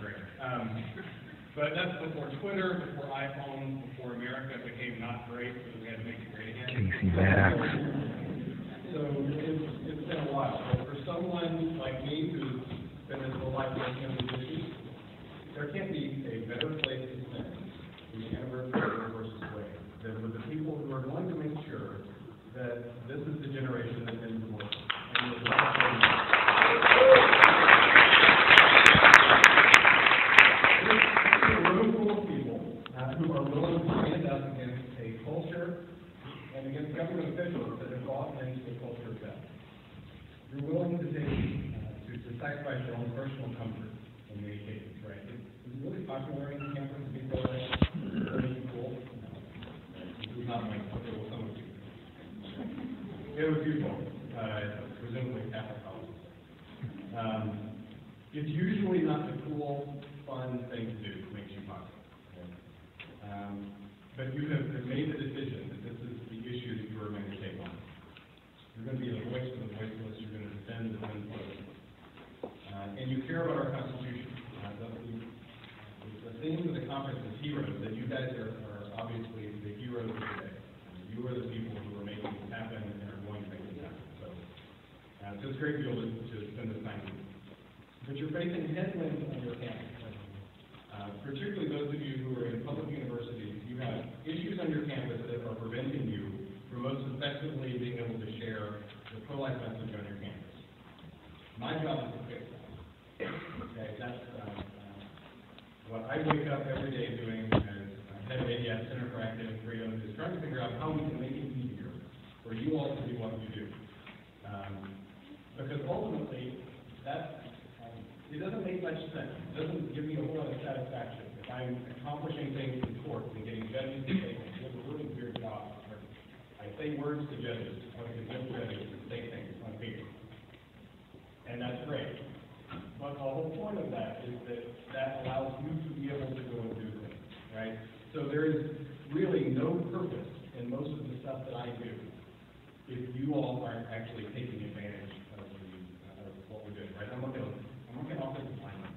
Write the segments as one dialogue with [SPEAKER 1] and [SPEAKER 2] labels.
[SPEAKER 1] great. But that's before Twitter, before iPhone, before America became not great, so we had to make it great again.
[SPEAKER 2] Casey Max.
[SPEAKER 1] So it's been a while. But for someone like me who's been his whole life working on these issues, there can't be a better place to spend the anniversary of the versus way than with the people who are going to make sure that this is the generation that ends the world. Who are willing to stand up against a culture and against government officials that have brought into a culture of death. You're willing to take to sacrifice your own personal comfort in many cases, right? It's really popular in campus to be really cool. No, this is not like okay, well, some of you. It was beautiful, presumably Catholic colleges. It's usually not the cool, fun thing to do that makes you popular. But you have made the decision that this is the issue that you are going to take on. You're going to be the voice for the voiceless. You're going to defend the defenseless. And you care about our Constitution. The theme of the conference is heroes, that you guys are obviously the heroes of today. You are the people who are making this happen and are going to make this happen. So it's great to be able to spend this time with you. But you're facing headwinds on your campus. Particularly those of you who are in public universities, you have issues on your campus that are preventing you from most effectively being able to share the pro-life message on your campus. My job is to fix that. Okay, that's what I wake up every day doing as head of ADS Center for Academic Freedom is trying to figure out how we can make it easier for you all to do what you do. Because ultimately, it doesn't make much sense. It doesn't give me a whole lot of satisfaction. If I'm accomplishing things in court and getting judges to say, it's a really weird job. I say words to judges, I convince judges to say things on paper. And that's great. But the whole point of that is that allows you to be able to go and do things, right? So there is really no purpose in most of the stuff that I do if you all aren't actually taking advantage of what we're doing, right? I'm not an offensive lineman,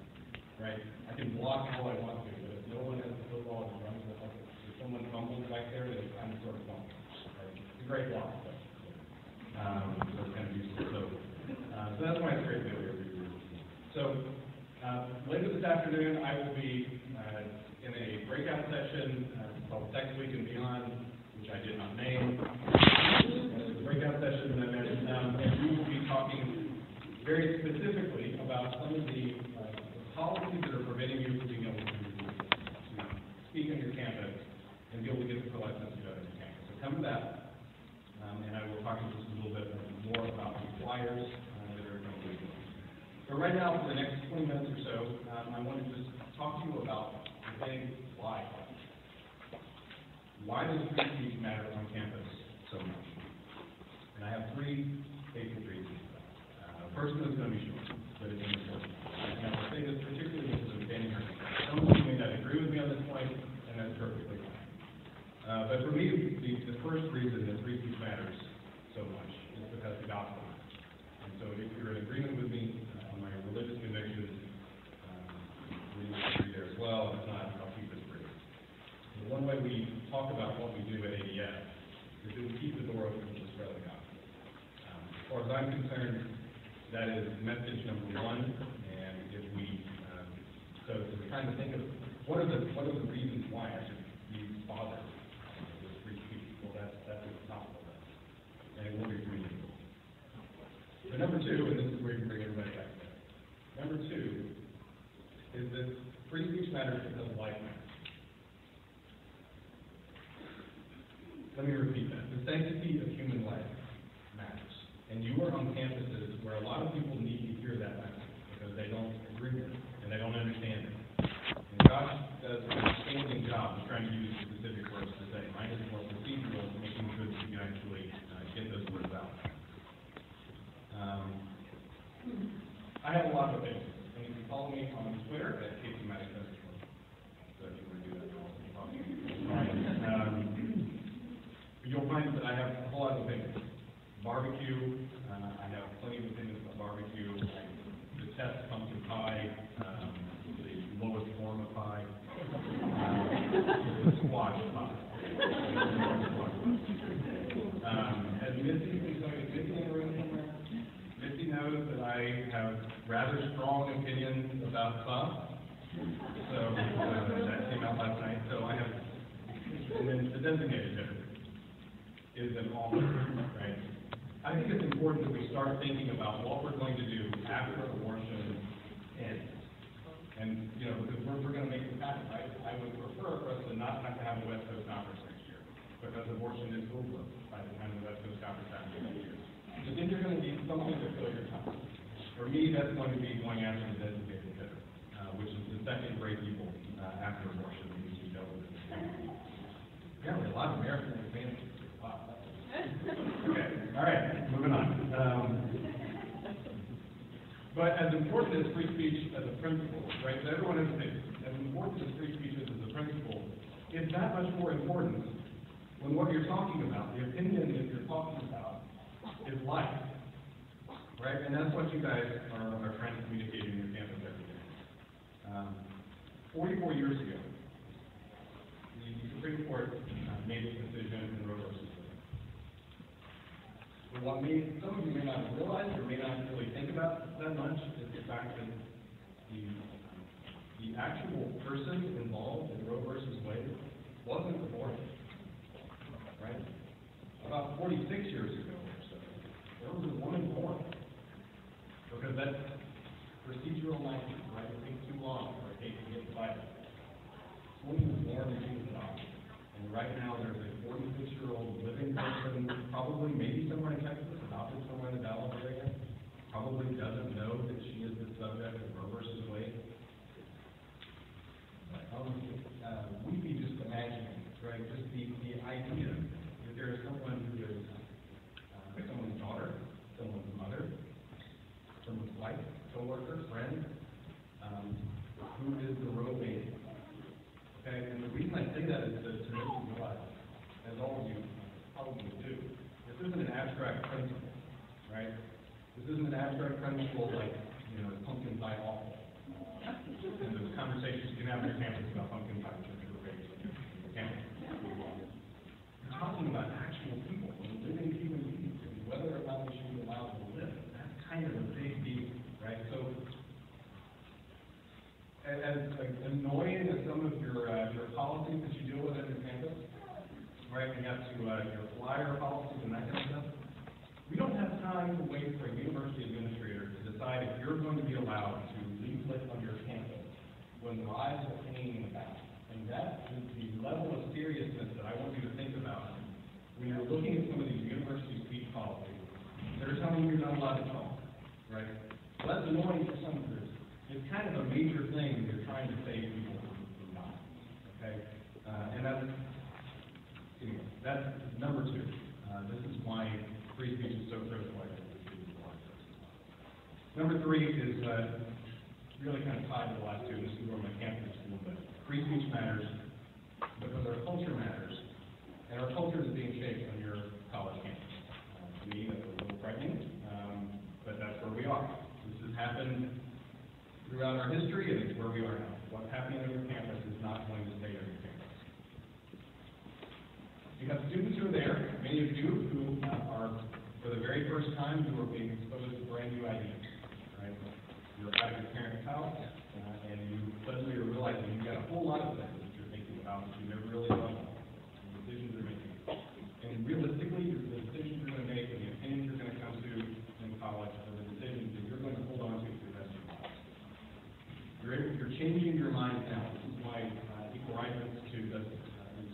[SPEAKER 1] right? I can block all I want to, but if no one has the football and runs the offense, if someone fumbles back there, then I'm sort of fumbling, right? It's a great block, so it's kind of useful. So that's why it's great to be here. So later this afternoon, I will be in a breakout session called Text Week and Beyond, which I did not name. It's a breakout session that and we will be talking very specifically about some of the policies that are preventing you from being able to speak on your campus and be able to get the pro-life message out on your campus. So come to that, and I will talk to you just a little bit more about the flyers that are going to be. But right now, for the next 20 minutes or so, I want to just talk to you about the big why. Why does free speech matter on campus so much? And I have three basic reasons. The first one is going to be short, but it's important. And I'll say this particularly because I'm standing here. Some of you may not agree with me on this point, and that's perfectly fine. But for me, the first reason that free speech matters so much is because the gospel matters. And so if you're in agreement with me on my religious convictions, we need to agree there as well. If not, I'll keep this brief. The one way we talk about what we do at ADS is that we keep the door open to spread the gospel. As far as I'm concerned, that is message number one, and if we, so we're trying to think of what are the reasons why I should be bothered with free speech. Well, that's at the top of that, and it will be reasonable. But number two, and this is where you can bring everybody back there. Number two is that free speech matters because life matters. Let me repeat that. The sanctity of human life matters. And you are on campuses where a lot of people need to hear that message because they don't agree with it and they don't understand it. And Josh does an outstanding job of trying to use specific words to say. Mine is more procedural, making sure that you can actually get those words out. I have a lot of opinions. And you can follow me on Twitter at @KCMatic. So if you want to do that, you'll find that I have a whole lot of opinions. Barbecue, I have plenty of opinions about barbecue. I detest pumpkin pie. The I have rather strong opinions about Trump. So that came out last night. So I have, and then the designated hitter is an almost, right? I think it's important that we start thinking about what we're going to do after abortion ends. And, you know, because we're going to make this happen, right? I would prefer for us to not have to have a West Coast Conference next year, because abortion is over by the time the West Coast Conference happens next year. So then you're going to need something to fill your time. For me, that's going to be going after the designated hitter, which is the second great evil after abortion that needs to be dealt with. Apparently, a lot of Americans advance. Wow. Okay, all right, moving on. But as important as free speech as a principle, right, so everyone understands, as important as free speech is as a principle, it's that much more important when what you're talking about, the opinion that you're talking about, is life, right? And that's what you guys are trying to communicate in your campus every day. 44 years ago, the Supreme Court made a decision in Roe versus Wade. But what some of you may not realize or may not really think about that much is the fact that the actual person involved in Roe versus Wade wasn't aborted, right? About 46 years ago or so, there was a woman born. Because that's procedural language, right? It takes too long for a case to get divided. This woman was born and she was adopted. And right now there's a 46-year-old living person, probably maybe somewhere in Texas, adopted somewhere in the Dallas area, probably doesn't know that she is the subject of Roe versus Wade. We'd be just imagining, right? Just the idea that there is someone who is someone's daughter, someone's mother, someone's wife, co-worker, friend, who is the Roe baby. Okay, and the reason I say that is to make you realize, as all of you probably do, this isn't an abstract principle, right? This isn't an abstract principle like, you know, pumpkin pie awful. And those conversations you can have on your campus about pumpkin pie, which are great. Campus. You're talking about actual people, living human beings, and whether or not they should be allowed to live. That's kind of a big deal, right? So, as annoying as some of your policies that you deal with at your campus, right? You have to your flyer policies and that kind of stuff. We don't have time to wait for a university administrator to decide if you're going to be allowed to leaflet on your campus when lives are hanging about. And that is the level of seriousness that I want you to think about when you're looking at some of these university speech policies. They're telling you you're not allowed to talk, right? So that's annoying for some groups. It's kind of a major thing that you're trying to save people from dying, okay? And that's number two. This is why free speech is so critical. Number three is really kind of tied to the last two. This is where my campus is a little bit. Free speech matters because our culture matters, and our culture is being shaped on your college campus. To me, that's a little frightening, but that's where we are. This has happened throughout our history, and it's where we are now. What's happening on your campus is not going to stay on your campus. You have students who are there, many of you who are, for the very first time, who are being exposed to brand new ideas, right? You're out of your parents' house, and you suddenly are realizing you've got a whole lot of things that you're thinking about that you never really thought about, and the decisions you're making. And realistically, the decisions you're going to make and the opinions you're going to come to in college are the decisions that you're going to hold on to for the rest of your life. You're changing your mind now. This is why Equal Rights Institute is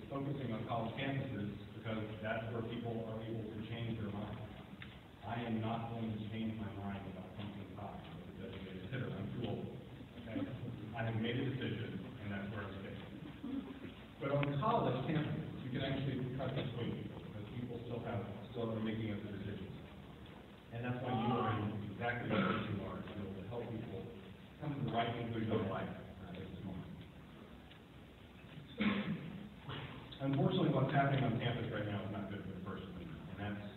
[SPEAKER 1] focusing on college campuses, because that's where people are able to change their mind. I am not going to change my mind about pumpkin pie as a designated hitter. I'm too old. Okay? I have made a decision, and that's where I'm staying. But on college campuses, you can actually cut between people, because people still are making other decisions. And that's why you are in exactly the place you are, to be able to help people come to the right conclusion of life at this moment. Unfortunately, what's happening on campus right now is not good for the person, and that's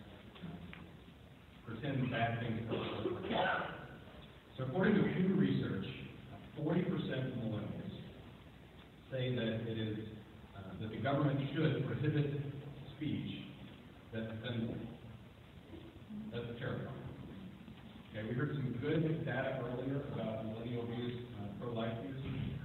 [SPEAKER 1] pretend bad things. So according to Pew Research, 40% of millennials say that it is that the government should prohibit speech that offends them. That's terrifying. Okay, we heard some good data earlier about millennial views, pro-life views.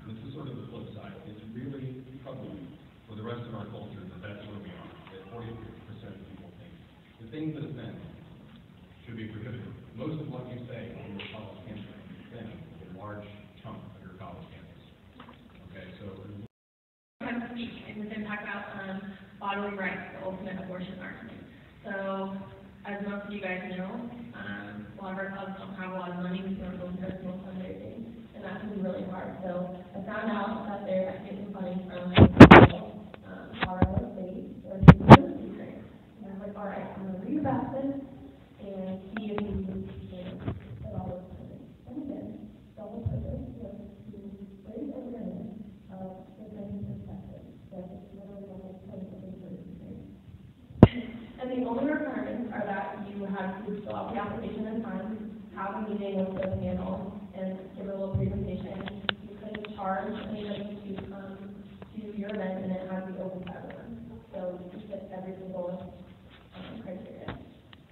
[SPEAKER 1] This is sort of the flip side. It's really troubling for the rest of our culture that that's where we are, that 40% of people think the things that offend should be prohibited. Most of what you say on your college campus offends a large chunk of your college campus. Okay, so
[SPEAKER 2] I'm going to speak and we're going to talk about bodily rights, the ultimate abortion argument. So, as most of you guys know, a lot of our clubs don't have a lot of money. We don't go to personal fundraising, and that can be really hard. So, I found out that they're getting funding from Colorado State, or the university grant. And I was like, all right, I'm going to read about this and see if we can put all this funding. And again, double purpose was to raise awareness of the different perspectives. That it's literally almost and the only requirements are that you have to fill out the application in time, have a meeting with the panel, and give a little presentation. You couldn't charge anybody to come to your event, and it has to be open to everyone. So you fit every single criteria.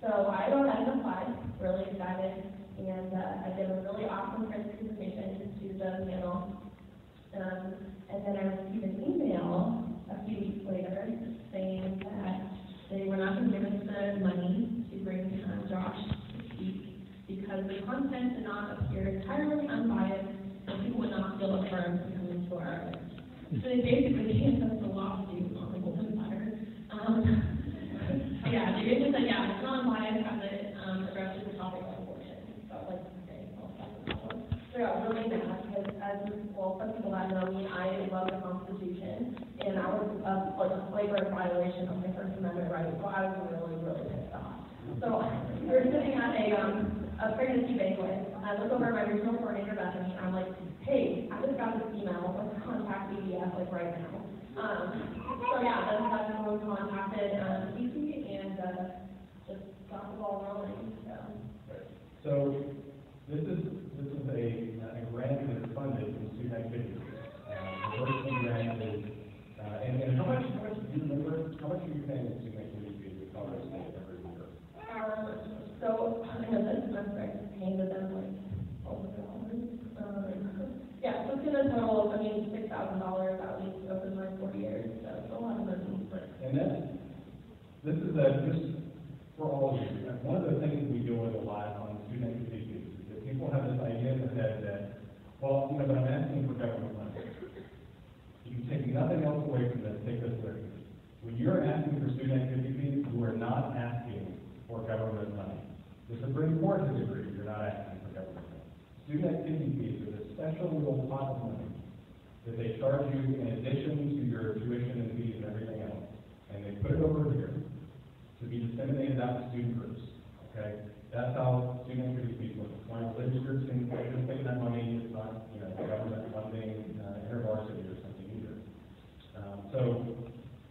[SPEAKER 2] So I wrote that and applied, really excited, and I did a really awesome presentation to the panel. And then I received an email a few weeks later saying that they were not going to give us the money to bring Josh to speak because the content did not appear entirely unbiased and people would not feel affirmed to come into our event. So they basically gave us a lawsuit on the Golden Fire. Yeah, they basically said, yeah, it's not unbiased as it addresses the topic of abortion. So I was like, okay, I'll stop that one. So yeah, really mad because some people that know me, I love the Constitution. And I was like a flagrant violation of my First Amendment rights, so I was really, really pissed off. So we were sitting at a pregnancy banquet. I look over at my regional coordinator, Bethany, and I'm like, hey, I just got this email. Let's contact BDS like right now. So yeah, that's when we contacted DC and just got the ball rolling.
[SPEAKER 1] So this is a grant that is funded from student activities. The first grant is and how much do you remember? How much are you paying to student activity fees with Colorado State every year?
[SPEAKER 2] So I know this semester I just paid them like $1,000. Yeah, so it's gonna total $6,000 at least over my 4 years. So it's a lot of money.
[SPEAKER 1] Right. And this is just for all of you. One of the things we deal with a lot on student activity fees is that people have this idea in their head that, well, but I'm asking for government money. You can take nothing else away from this, take this away from this. When you're asking for student activity fees, you are not asking for government money. The Supreme Court has agreed you're not asking for government money. Student activity fees is a special little pot of money that they charge you in addition to your tuition and fees and everything else. And they put it over here to be disseminated out to student groups. Okay? That's how student activity fees work. Why religious groups can participate in that money. It's not, government funding, InterVarsity or something either. So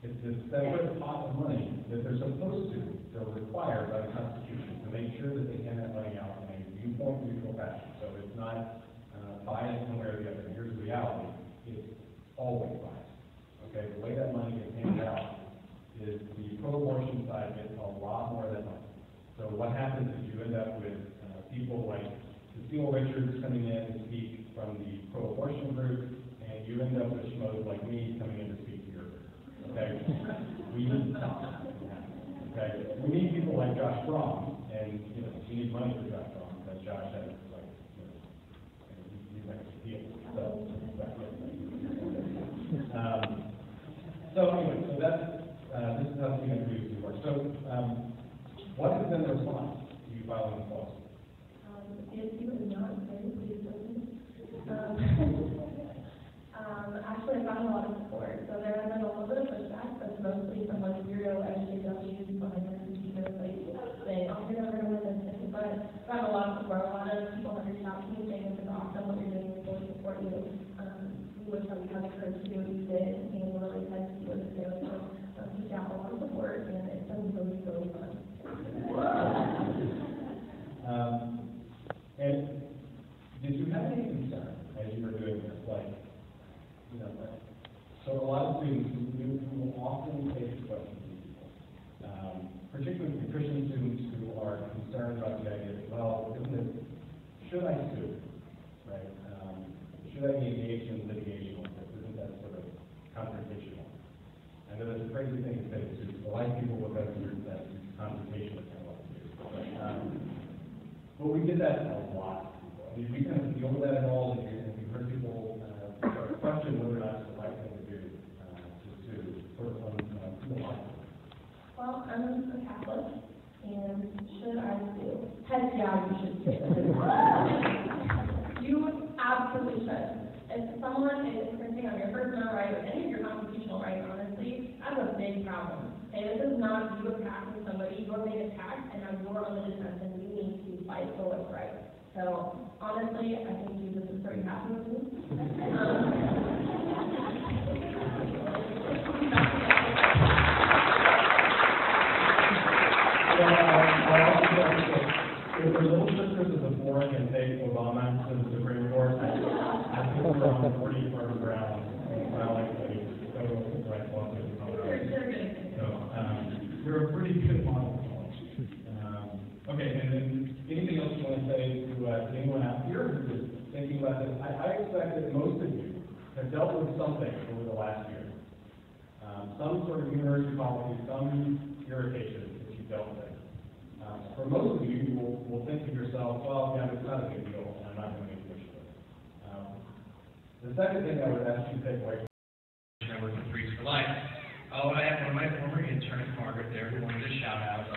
[SPEAKER 1] it's this separate pot of money that they're supposed to, they're required by the Constitution to make sure that they hand that money out in a viewpoint neutral fashion. So it's not biased one way or the other. And here's the reality: it's always biased. Okay, the way that money gets handed out is the pro-abortion side gets a lot more of that money. So what happens is you end up with people like Cecile Richards coming in to speak from the pro-abortion group, and you end up with schmoes like me coming in to speak to your group. Okay? We need okay? We need people like Josh Strong, and we need money for Josh Strong because Josh has he's like a deal. So anyway, so that's this is how student activity works. So what has been the response to you filing this lawsuit?
[SPEAKER 2] If you would not very pleased with me. Actually, I found a lot of support. So there has been a little bit of pushback, but mostly from like zero-educated behind their computers, like saying, oh, you're never going to win this. But I found a lot of support. A lot of people have reached out to me saying, this is awesome, what you're doing, we fully support you. We wish that we had the courage to do what you did, and we're really excited to see what it's doing. So just got a lot of support, and it's been really, really fun.
[SPEAKER 1] And did you have any concern as you were doing this? So a lot of students who will often face questions from people, particularly the Christian students who are concerned about the idea that, well, should I sue, right? Should I be engaged in litigation with this? Isn't that sort of confrontational? I know that's a crazy thing to say to polite people with that confrontational kind of attitude. But we get that a lot. I mean, we kind of deal with that at all, and we've heard people question whether or not it's the right thing to do to sort of the line.
[SPEAKER 2] Well, I'm a Catholic, and should I sue? Heck yeah, you should sue. You absolutely should. If someone is infringing on your First Amendment right or any of your constitutional rights, honestly, that's a big problem. Okay, this is not you attacking somebody. You're being attacked, and now you're on the defense, and you need to fight for what's right. So, honestly, I think Jesus is pretty happy with me.
[SPEAKER 1] If the little sisters of the floor can take Obama to the Supreme Court, I think we're on pretty firm ground. Well, actually, so right along with the So, you're a pretty good model. Okay, and then anything else you want to say to anyone out here who is thinking about this? I expect that most of you have dealt with something over the last year. Some sort of university policy, some irritation that you've dealt with. For most of you, you will think to yourself, well, yeah, it's not a big deal, and I'm not going to make an issue of it. The second thing I would ask you to take away
[SPEAKER 3] I work with Freaks for Life. Oh, I have one of my former interns, Margaret, there, who wanted to shout out.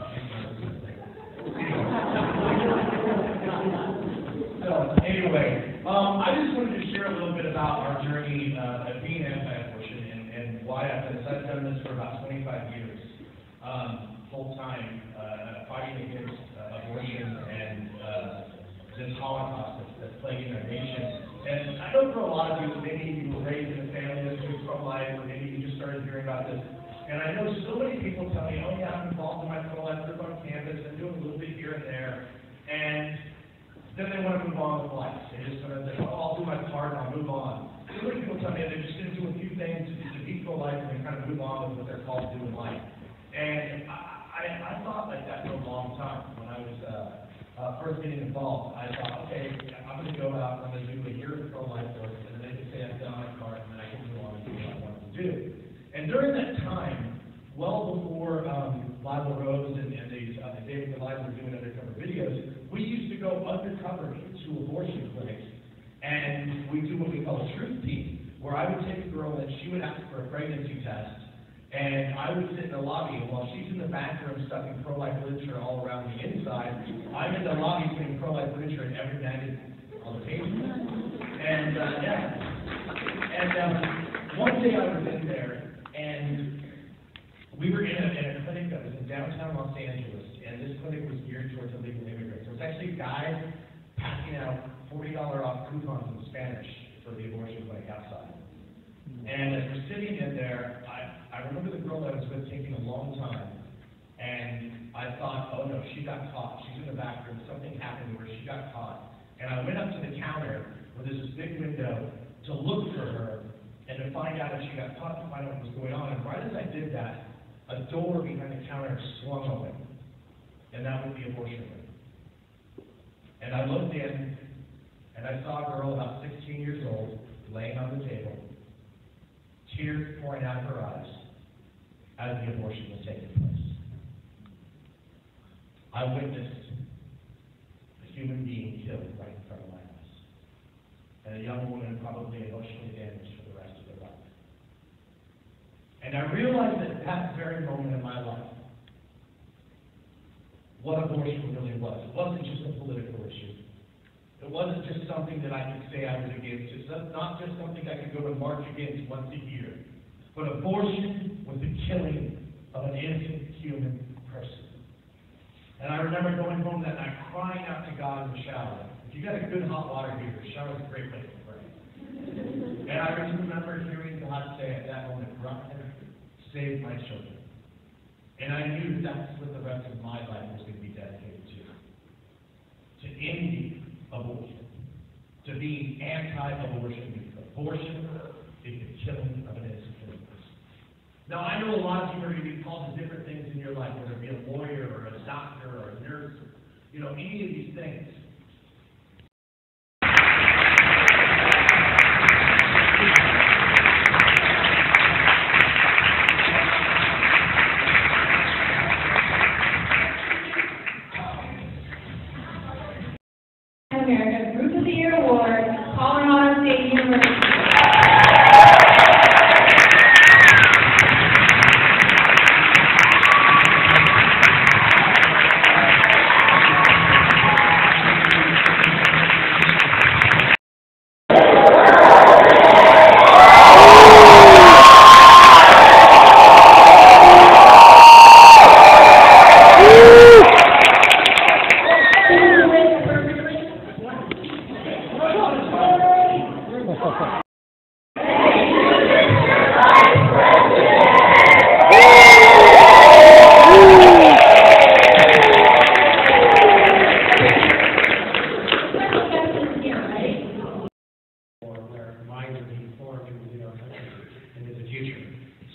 [SPEAKER 3] Anyway, I just wanted to share a little bit about our journey of being anti-abortion and why I've done this for about 25 years, full time, fighting against abortion and this Holocaust that's plaguing our nation. And I know for a lot of you, maybe you were raised in a family that's pro-life, or maybe you just started hearing about this. And I know so many people tell me, oh yeah, I'm involved in my pro-life group on campus, I'm doing a little bit here and there. And then they want to move on with life. They just sort of say, oh, I'll do my part and I'll move on. So many people tell me they're just going to do a few things to be pro-life and then kind of move on with what they're called to do in life. And I thought like that for a long time. When I was first getting involved, I thought, okay, I'm going to go out, I'm going to do a year of pro-life work, and then they can say I've done my part, and then I can move on and do what I want to do. And during that time, well before Bible Rose and David Goliath were doing undercover videos, we used to go undercover to abortion clinics, and we do what we call a truth team, where I would take a girl and she would ask for a pregnancy test, and I would sit in the lobby, and while she's in the back room stuffing pro-life literature all around the inside, I'm in the lobby putting pro-life literature in every magazine on the pages. And one day I was in there, and we were in a clinic that was in downtown Los Angeles, and this clinic was geared towards illegal immigrants. There was actually a guy passing out $40 off coupons in Spanish for the abortion clinic outside. And as we're sitting in there, I remember the girl that I was with taking a long time, and I thought, oh no, she got caught. She's in the back room. Something happened where she got caught. And I went up to the counter where there's this big window to look for her and to find out if she got caught, to find out what was going on. And right as I did that, a door behind the counter swung open, and that was the abortion room. And I looked in, and I saw a girl about 16 years old laying on the table, tears pouring out of her eyes as the abortion was taking place. I witnessed a human being killed right in front of my eyes, and a young woman probably emotionally damaged for the rest of their life. And I realized at that very moment in my life what abortion really was. It wasn't just a political issue. It wasn't just something that I could say I was against. It's not just something I could go to march against once a year. But abortion was the killing of an innocent human person. And I remember going home that night crying out to God in the shower. If you got a good hot water heater, the shower is a great place to pray. And I remember hearing God say at that moment, "God, save my children." And I knew that's what the rest of my life was going to be dedicated to ending abortion, to being anti-abortion, because abortion is the killing of an innocent human person. Now, I know a lot of you are going to be called to different things in your life, whether it be a lawyer or a doctor or a nurse, any of these things.
[SPEAKER 2] America Group of the Year Award, Colorado State University.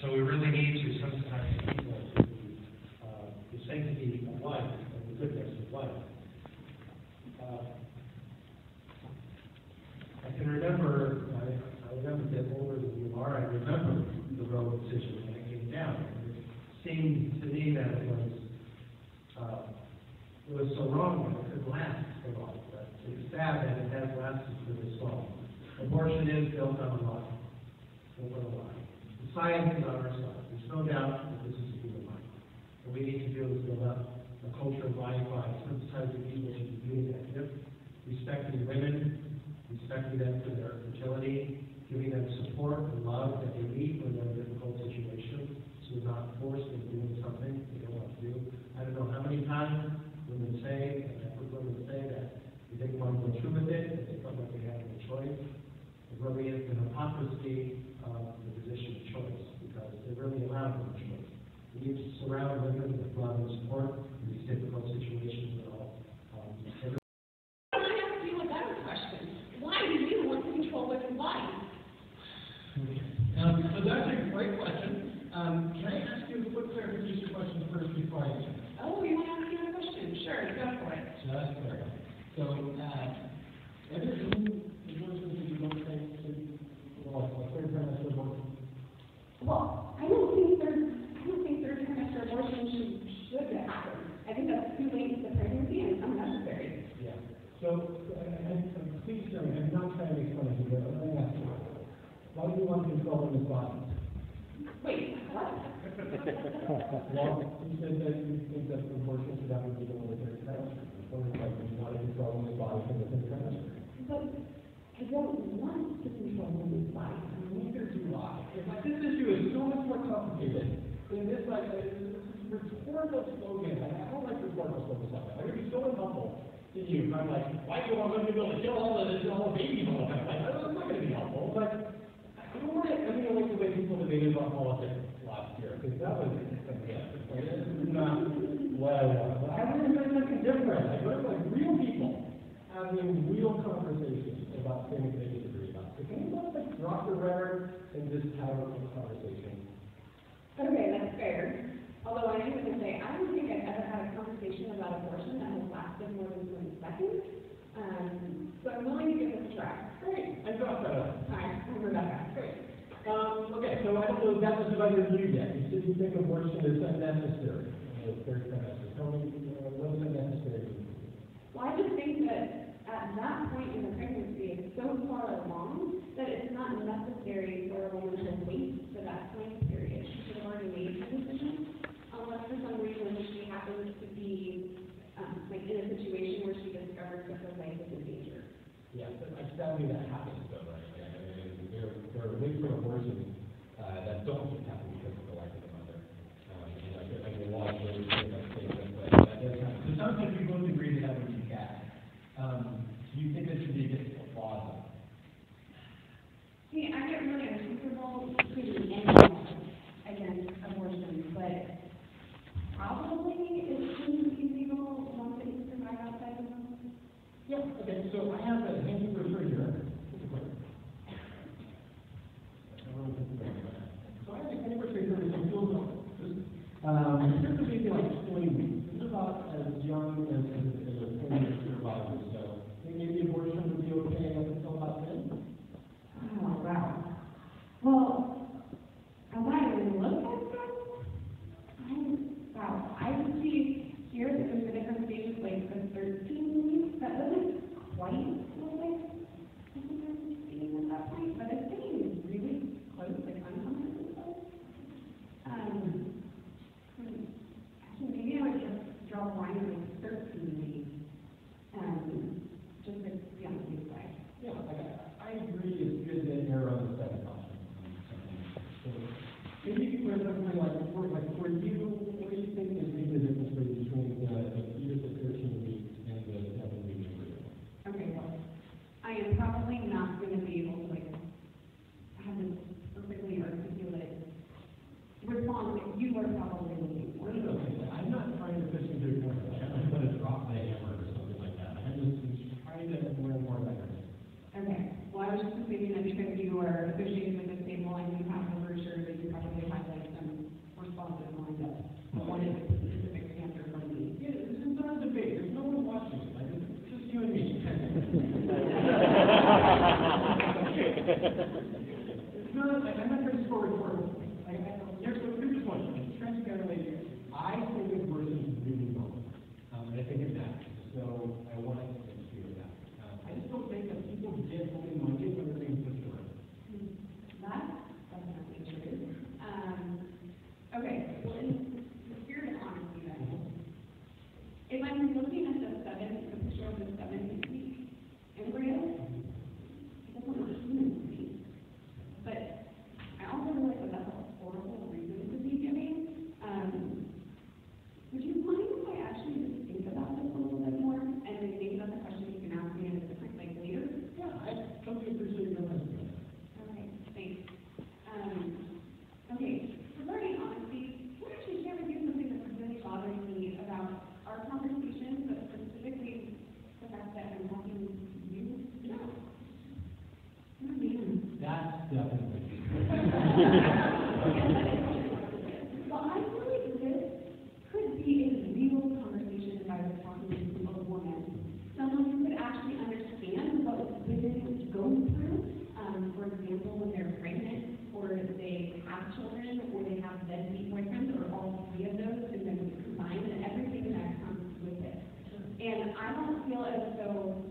[SPEAKER 3] So we really need to sensitize people to the sanctity of life and the goodness of life. I can remember, I remember a bit older than you are, I remember the road decision when it came down. It seemed to me that it was so wrong that it could last so long. But it's sad that it has lasted for this long. Abortion is built on a lie. Built on a lie. Science is on our side. There's no doubt that this is a human mind. What we need to do is build up a culture of lying lives, sensitizing people to being active, respecting women, respecting them for their fertility, giving them support and love that they need when they're in difficult situations, so they're not forced into doing something they don't want to do. I don't know how many times women say, and I've heard women say that they didn't want to go through with it, that they felt like they had no choice. It really is an hypocrisy of the position of choice, because they really allow them choice. We need to surround women with love and support in these difficult situations at all.
[SPEAKER 4] Let me ask you a better question. Why do you want to control women's bodies?
[SPEAKER 5] So that's a great question. Can I ask you a quick clarification question first before I answer?
[SPEAKER 4] Oh, you want to ask me a question? Sure, go for it.
[SPEAKER 5] Just clear. So, have you seen the versions that you don't say, third trimester abortion?
[SPEAKER 4] Well, I don't think third trimester abortion should happen. I think that's too late in the pregnancy and unnecessary.
[SPEAKER 5] Yeah. So, please tell me, I'm not trying to explain it, but let me ask you. Why do you want to control women's bodies?
[SPEAKER 4] Wait, what?
[SPEAKER 5] Well, you said that you think that abortion should happen to the third trimester. Like you want to control women's bodies in the third trimester.
[SPEAKER 4] But I don't want to control women's bodies.
[SPEAKER 5] Neither do I. This issue is so much more complicated than this, rhetorical slogan. I don't like rhetorical slogans like that. I would be so unhelpful to you. I'm like, why do you want women to be able to kill all the babies all the time? Like, that's not going to be helpful. But I don't want to. I mean, I like the way people debated about politics last year, because that was fantastic. This is not what I want. But I want to say something different. I want like real people having real conversations about things they disagree about. So can you just drop the rhetoric and just have a conversation?
[SPEAKER 4] Okay, that's fair. Although I am going to say, I don't think I've ever had a conversation about abortion that has lasted more than 20 seconds. So I'm willing to give this a try.
[SPEAKER 5] Great. I got that.
[SPEAKER 4] Hi, I'm Rebecca.
[SPEAKER 5] Great. Okay, so I don't know if that was about your view yet. You said you think abortion is unnecessary in the third trimester. Tell me, what is unnecessary?
[SPEAKER 4] Well, I just think that at that point in the pregnancy, it's so far along that it's not necessary for a woman to wait for that time period. She should have already made her decision, unless for some reason she happens to be in a situation where she discovers that her life is in danger.
[SPEAKER 5] Yeah, but sadly that happens though, right? Yeah, I mean, there are ways for abortion that don't just happen because of the life of the mother. I mean, a lot of ways that statement, but that does happen. So sometimes we both agree that would be bad. Do you think this should be against the law?
[SPEAKER 4] See, I get really uncomfortable putting anyone against abortion, but probably it shouldn't be legal once it can survive outside the home.
[SPEAKER 5] Yeah, okay, so I have a handy refrigerator. So I have a handy refrigerator
[SPEAKER 4] Okay, well, I was just thinking that because you are associated with this table and you have the brochure, that you probably have like some responses lined up. I wanted a specific answer from me.
[SPEAKER 5] Yeah, this is not a debate, there's no one watching it, like, it's just you and me. It's not, like, I'm not trying to score rhetorical. Here's this one, transparently, I think this person is really wrong. And I think it's that, so I want to disagree with that. I just don't think that people get open-minded when they're being pushed around.
[SPEAKER 4] That's definitely true. Okay, well, in the spirit of honesty then, if I'm looking at the picture of the 7-week embryo, it doesn't look human to me. But I also realize that that's a horrible reason to be giving. Would you mind if I actually just think about this a little bit more, and then maybe that's a question you can ask me in a different, like, later?
[SPEAKER 5] Yeah, I totally appreciate your honesty.
[SPEAKER 4] Okay, thanks. Okay, regarding honesty, can I actually share with you something that's really bothering me about our conversation, but specifically the fact that I'm talking to you? Yeah.
[SPEAKER 5] That's definitely.
[SPEAKER 4] Well, I feel like this could be a real conversation if I was talking to a woman, someone who could actually understand what women go through. For example, when they're pregnant, or they have children, or they have deadbeat boyfriends, or all three of those, and then combined, and everything that comes with it. And I don't feel as though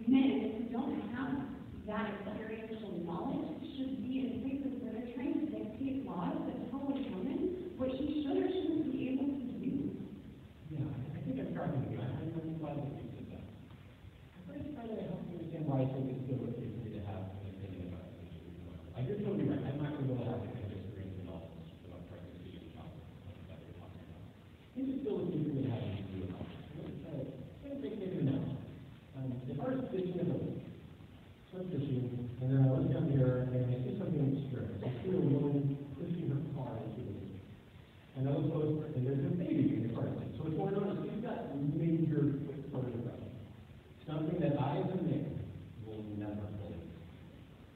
[SPEAKER 4] men who don't have that experiential knowledge should be in places where they're trying to dictate laws that tell a woman what she should or shouldn't be able to do.
[SPEAKER 5] Yeah, I think I'm tracking you. I'm glad that you said that. I'm just trying to help you understand why I think it's still okay for me to have an opinion about it. Like, you're totally right. I'm not going to have the kind of experience and knowledge about pregnancy and childbirth that you're talking about. It's just still okay for me to have an opinion about it. Let's take it now. If I was fishing in the lake, I'm fishing, and then I look down here, and I see something strange. I see a woman pushing her car into the lake. And I look closer, and there's a baby in the car seat. So it's more notice she's got major sort of depression. Something that I, as a man, will never believe.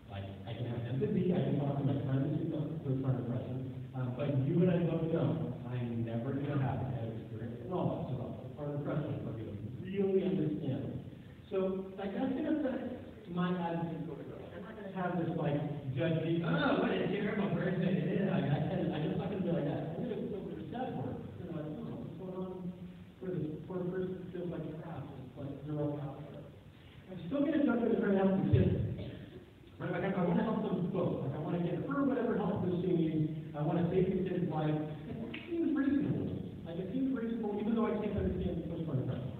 [SPEAKER 5] Like, I can have empathy, I can talk about trying to see those kind of depression, but you and I both know I'm never going to have that experience at all. So part of depression, I'm going to really understand it. So, like, that's going to affect my attitude toward it. I'm not going to have this, like, judgy, oh, what a terrible person it is. I'm just not going to be like that. I'm going to feel really sad for it. You know, like, oh, what's going on for this poor person who feels like crap, it's like zero power. I'm still going to jump in and try to help the kids. Right? Like, I want to help them both. Like, I want to get her whatever help that she needs. I want to save the kid's life. And that seems reasonable. Like, it seems reasonable, even though I can't understand the postpartum depression.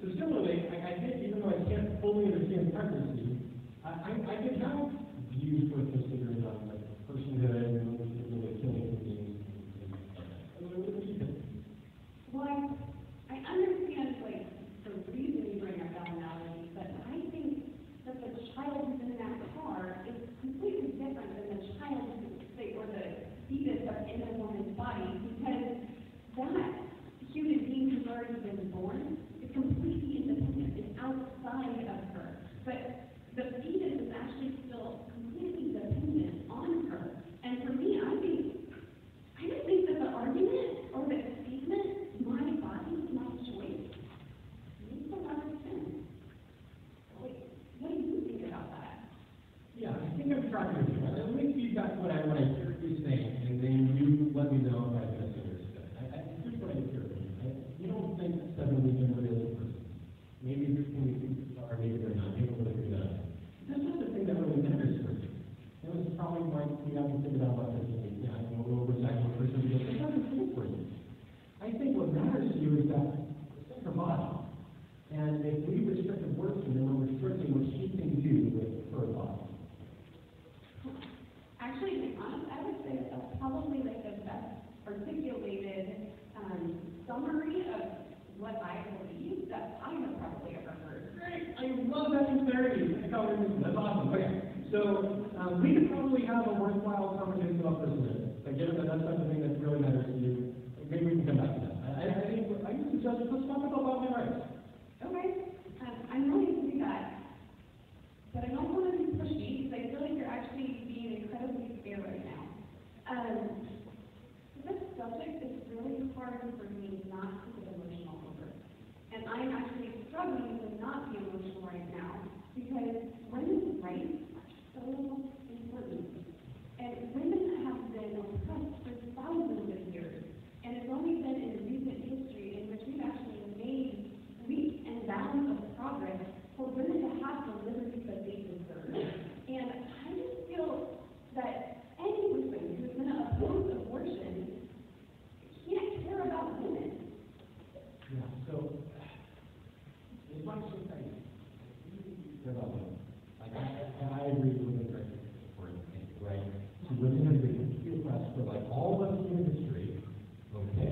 [SPEAKER 5] So similarly, I think even though I can't fully understand pregnancy, I can have views for considering like personhood and really killing things.
[SPEAKER 4] Well, I understand, like, the reason you bring up that analogy, but I think that the child who's in that car is completely different than the child who's, or the fetus that's in a woman's body, because that human being who's already been born is completely independent. It's outside of her. But the fetus is actually still completely dependent on her. And for me, I don't think that the argument or the statement, my body, my choice, makes a lot of sense. Like, what do you think about that?
[SPEAKER 5] Yeah, I think I'm tracking with you. Let me feedback what I hear you saying, and then you let me know if I misunderstood. Here's what I hear from you. You don't think that 7 weeks are really a person. Maybe you're thinking are, maybe they're not. Maybe we'll figure that out. That's not the thing that really matters for you. It was probably like we haven't figured out about this. Yeah, I know we'll go back to the person because it doesn't think for you. I think what matters to you is that it's her body. And if we restrict abortion, then we're restricting what she can do with her body.
[SPEAKER 4] Actually, to be honest, I would say that that's probably like the best articulated summary of what I believe that I have probably ever heard.
[SPEAKER 5] Great, I love that sincerity. That's awesome. Okay, so we could probably have a worthwhile conversation about personhood. Like, given that that's not the thing that really matters to you, maybe we can come back to that. I think suggest let's talk about my rights.
[SPEAKER 4] Okay, I'm willing to do that, but I don't want to This subject is really hard for me not to get emotional over. And I'm actually struggling to not be emotional right now because women's rights are so important. And women have been oppressed for thousands of years. And it's only been in recent history in which we've actually made leaps and bounds of progress for women to have the liberty that they deserve. And I just feel that any person who's going to oppose abortion can't care about women.
[SPEAKER 5] Yeah, so, it's like something, I agree with women's rights is important, right? So women have been oppressed for like all of human history, okay?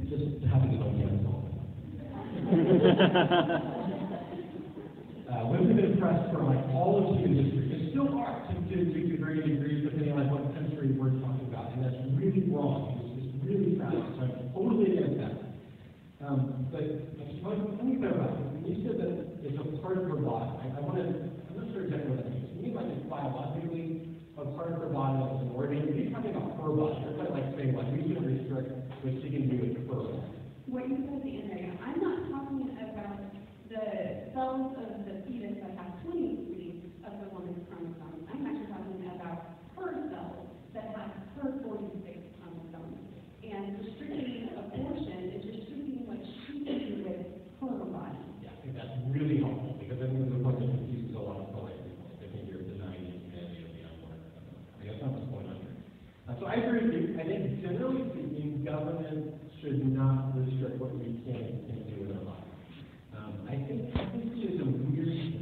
[SPEAKER 5] Just having it on the other women have been oppressed for like all of human history. They still are, to varying degrees, depending on what country we're talking about. And that's really wrong. It's just really bad. So I'm totally against that. But let me clarify. When you said that it's a part of her body, I'm not sure exactly what that means. You mean like it's biologically a part of her body that was an organ? You're talking about her body. You're kind of like saying, like, we should restrict what she can do with her body.
[SPEAKER 4] What you said at the end there, I'm not talking about the cells of the fetus that have 23 of the woman's chromosomes. I'm actually talking about her cells that have her 46 chromosomes. And restricting abortion is restricting what she can do with her body.
[SPEAKER 5] Yeah, I think that's really helpful because I think there's a point that confuses a lot of people. I think you're denying the humanity of the unborn. I guess that's what's going on here. So I agree with you. I think generally speaking, government should not restrict what we can and can't do with our bodies. I think there's a weird thing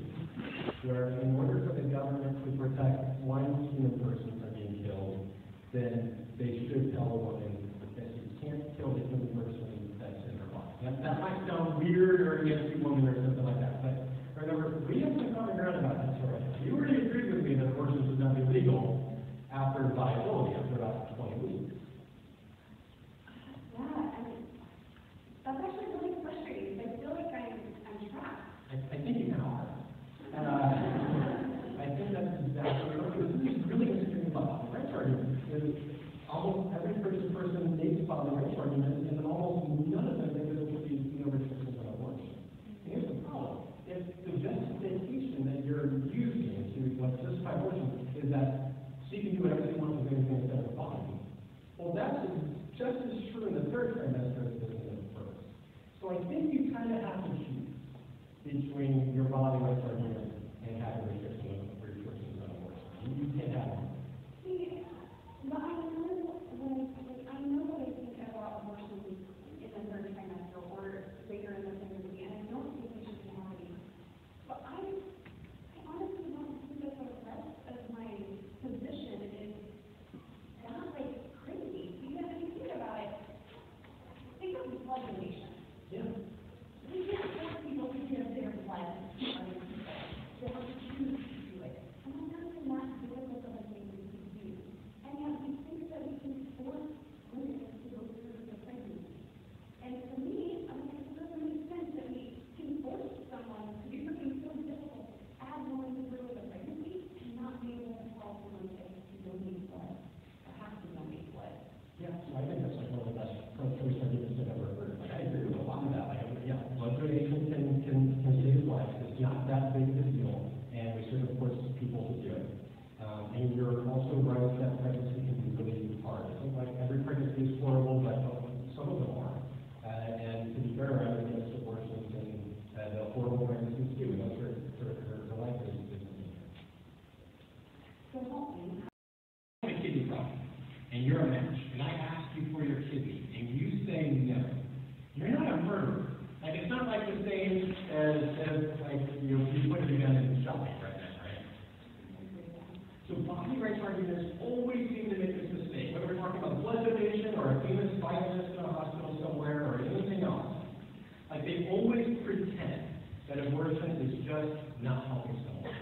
[SPEAKER 5] where in order for the government to protect one human person from being killed, then they should tell a woman that she can't kill the human person that's in her body. That might sound weird or against a woman or something like that, but remember, we have some common ground about this already. You already agreed with me that abortion should not be legal after viability, after about 20 weeks.
[SPEAKER 4] Yeah, I mean, that's actually really frustrating. I feel like I'm trapped.
[SPEAKER 5] I think you kind of are. I think that's exactly right. This is really interesting about the rights argument. Almost every person makes about the rights argument, and almost none of them think that there should be restrictions on abortion. And here's the problem. If the justification that you're using to justify abortion is that she can do whatever she wants with anything that's in her body, well, that's just as true in the third trimester as it is in the first. So I think you kind of have to choose between your body rights argument and having restrictions on abortion. You can't have them.
[SPEAKER 4] See, but I know what I think about abortion in the third trimester or later in the pregnancy, and I don't think we should be having. But I honestly don't think that the rest of my position is not like crazy. Because if you think about it, think of blood donation.
[SPEAKER 5] Yeah.
[SPEAKER 4] We can't force people to give their blood to other people. They have to choose to do it. And that's really not difficult of a thing to do. And yet we think that we can force women to go through the pregnancy. And for me, I mean, it doesn't make sense that we can force someone to do something so difficult as going through with a pregnancy and not be able to tell someone that you donate blood or have to donate blood.
[SPEAKER 5] Yeah, so I think that's like one of the best pro-choice arguments I've ever heard. Like, I agree with a lot of that. Like, yeah, blood donation can save lives. It's not that big of a deal, and we should, of course, people to do it. And you're also right that pregnancy can be really hard. I think like every pregnancy is horrible, but some of them are. And to be fair, I'm against abortions and the horrible pregnancies too. And those are life is
[SPEAKER 4] So help me.
[SPEAKER 5] a kidney problem, and you're a match, and I ask you for your kidney, and you say no, you're not a murderer. Like, it's not like the same as like, you put a gun in the shopping right now, right? So body rights arguments always seem to make this mistake, whether we're talking about blood donation or a famous violinist in a hospital somewhere or anything else. Like, they always pretend that abortion is just not helping someone.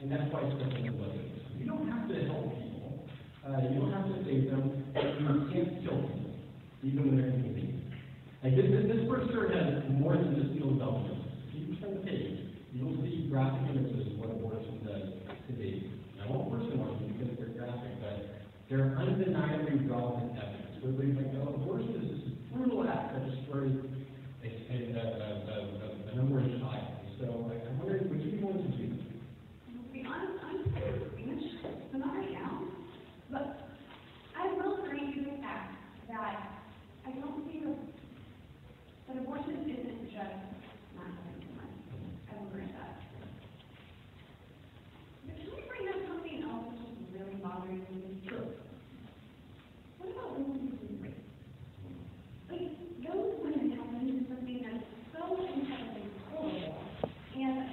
[SPEAKER 5] And that's why it's something to blood donation. You don't have to help people. You don't have to save them. You can't kill them, even when they're inconvenient. Like this brochure has more than just field development. If you turn the page, you'll see graphic images of what abortion does to babies. I won't personalize them because they're graphic, but They're undeniably relevant evidence. Everybody's like, no, abortion is this brutal act that destroys a newborn child. So I'm wondering which of you want to do this?
[SPEAKER 4] To be honest, I'm Spanish, so not right now. But I will agree with the fact that I don't see that abortion isn't just not having too much. I will agree with that. But can we bring up something else which is really bothering me?
[SPEAKER 5] Sure.
[SPEAKER 4] What about women who rape? Like, those women have been into something that's so incredibly horrible. And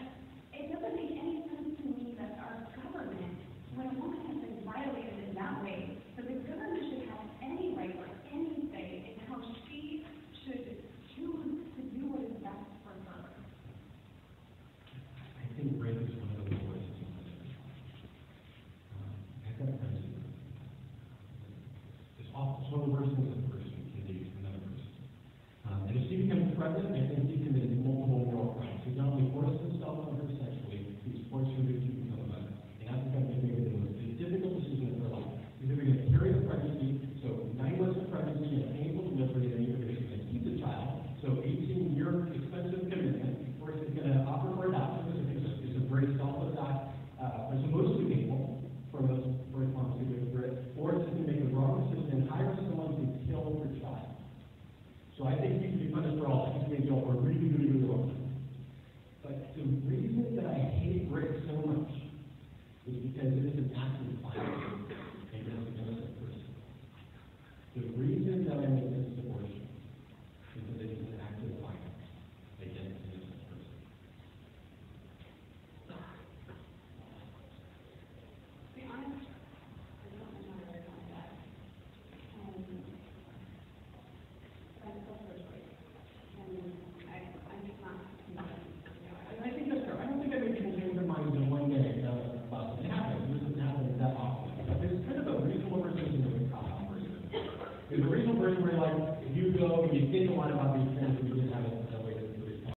[SPEAKER 4] it doesn't make any sense to me that our government, when a woman has been violated in that way, that the government should have any right or any say in how she should choose to do what is best for her.
[SPEAKER 5] I think rape is one of the worst things in life. I've got friends who it's awful. It's one of the worst things a person can do to another person. And if she becomes pregnant, I think he committed multiple moral crimes. He not only forced himself on her sexually, he's forced her to become a mother. And that's going to make the most difficult decision of her life. Either we're going to carry the pregnancy, so 9 months of pregnancy and a painful delivery, and either we're going to keep the child, so 18-year expensive commitment, or it's going to offer for adoption, because it's a very selfless act, it's emotionally painful for most moms who go through it, or it's going to make a wrong decision and hire someone to kill her child. So I think you can be punished for all that. You can be for really, really, really wrong. But the reason that I hate rape so much is because it is an act of violence against an innocent person. The reason that I'm against abortion is that it is an act of violence against an innocent person.
[SPEAKER 4] To be honest, I don't know how to respond to that. I'm so frustrated. And I'm just not.
[SPEAKER 5] I think that's fair. I don't think I make people change their minds in one day. It happens. It doesn't happen that often. But there's kind of a reasonable person and a cop person. There's a reasonable person where, like, if you go and you think a lot about these things, you didn't have a way to respond.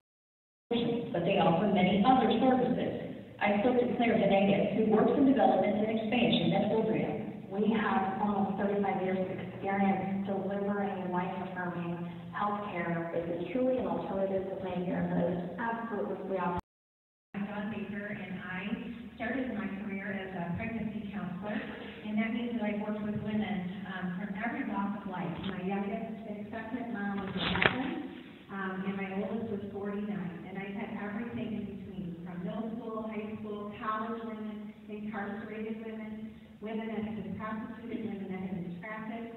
[SPEAKER 6] But they offer many other services. I still declare today who works in development and expansion at Obria.
[SPEAKER 7] We have almost 35 years of experience delivering life-affirming health care. Is it truly an alternative to Planned Parenthood? Absolutely, we offer.
[SPEAKER 8] I'm Dawn Baker, and I started my career as a pregnancy counselor, and that means that I've worked with women from every walk of life. My youngest expectant mom was 11, and my oldest was 49, and I've had everything in between, from middle school, high school, college women, incarcerated women, women that have been prostituted, women that have been trafficked,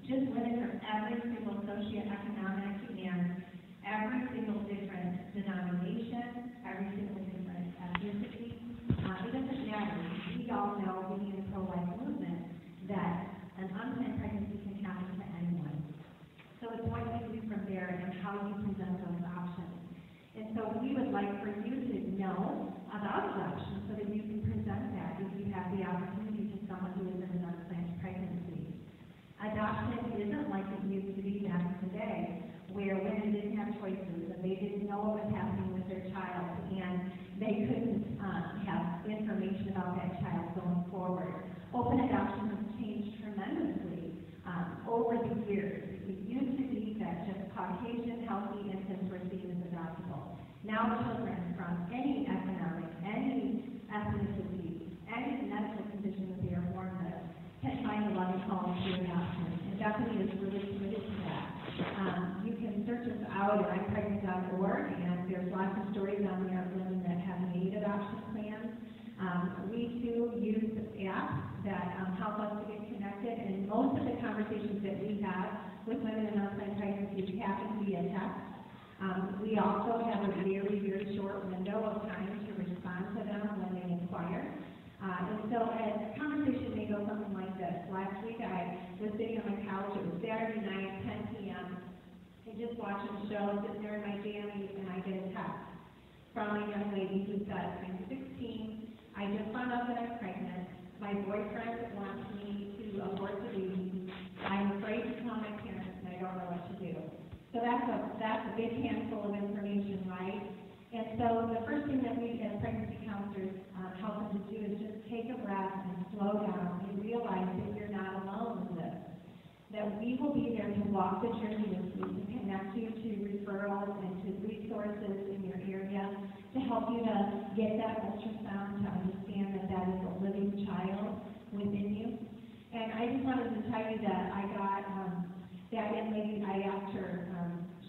[SPEAKER 8] just women from every single socioeconomic and every single different denomination, every single different ethnicity. It doesn't matter. We all know, being in the pro-life movement, that an unplanned pregnancy can happen to anyone. So it's what you do from there and how you present those options. And so we would like for you to know about adoption so that you can present that if you have the opportunity to someone who is in an unplanned pregnancy. Adoption isn't like it used to be back today, where women didn't have choices and they didn't know what was happening with their child and they couldn't have information about that child going forward. Open adoption has changed tremendously over the years. It used to be that just Caucasian healthy infants were seen as adoptable. Now children from any economic, any ethnicity, any medical condition that they are born with can find a loving home through adoption. And Bethany is really committed to that. You can search us out at I'mPregnant.org, and there's lots of stories on there of women that have made adoption plans. We too use apps that help us to get connected, and most of the conversations that we have with women in unplanned pregnancies happen via text. We also have a very, very short window of time to respond to them when they inquire. And so a conversation may go something like this. Last week I was sitting on my couch, it was Saturday night, 10 p.m., and just watching the show, sitting there in my jammies, and I get a text from a young lady who says, I'm 16, I just found out that I'm pregnant, my boyfriend wants me to abort the baby, I'm afraid to tell my parents, and I don't know what to do. So that's a big handful of information, right? And so the first thing that we as pregnancy counselors help them to do is just take a breath and slow down and realize realize that you're not alone in this. That we will be there to walk the journey with you, to connect you to referrals and to resources in your area, to help you to get that ultrasound, to understand that that is a living child within you. And I just wanted to tell you that I got that young lady, I asked her,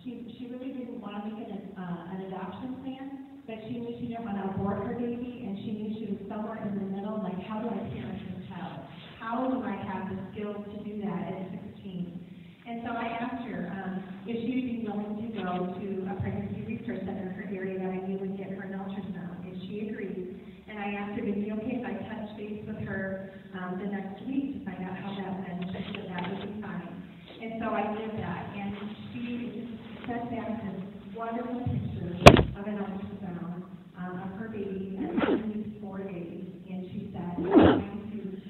[SPEAKER 8] she really didn't want to make an adoption plan, but she knew she didn't want to abort her baby, and she knew she was somewhere in the middle, like, how do I parent this child? How do I have the skills to do that at 16? And so I asked her if she would be willing to go to a pregnancy research center in her area that I knew would get her an ultrasound, and she agreed. And I asked her, would it be okay if I touch base with her the next week to find out how that went? And she said that would be fine. And so I did that, and she sent back this wonderful picture of an ultrasound of her baby at 4 days, and she said, I'm going to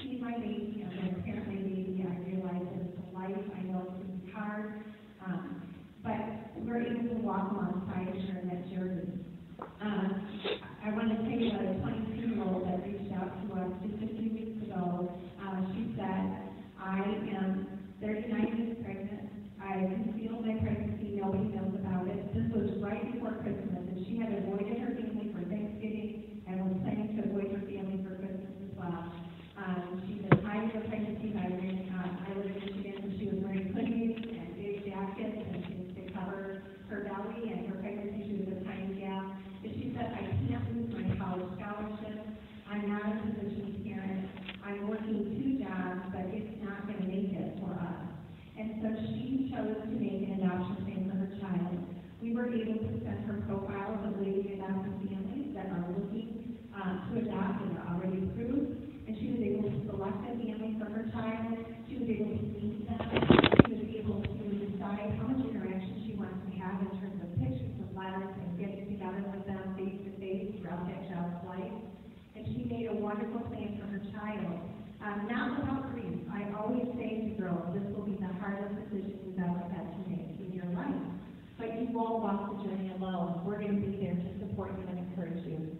[SPEAKER 8] see my baby, I'm going to parent my baby, I realize that it's a life, I know it's going to be hard, but we're able to walk alongside her in that journey. I want to tell you about a 22-year-old that reached out to us just a few weeks ago. She said, I am 39 weeks pregnant. I concealed my pregnancy. Nobody knows about it. This was right before Christmas, and she had avoided her family for Thanksgiving and was planning to avoid her family for Christmas as well. She's been hiding her pregnancy by wearing, I live in Michigan, and she was wearing hoodies and big jackets and to cover her belly and her pregnancy. She was a tiny gal. And she said, I can't lose my college scholarship. I'm not a physician parent. I'm working 2 jobs, but it's not going to make it for us. And so she chose to make an adoption plan for her child. We were able to send her profiles of waiting adopted families that are looking to adopt and are already approved. And she was able to select a family for her child. She was able to meet them. She was able to decide how much interaction she wants to have in terms of pictures and letters and getting together with them face to face throughout that child's life. And she made a wonderful plan for her child. Not without grief. I always say to girls, this will be the hardest decision you've ever had to make in your life. But you won't walk the journey alone. We're going to be there to support you and encourage you.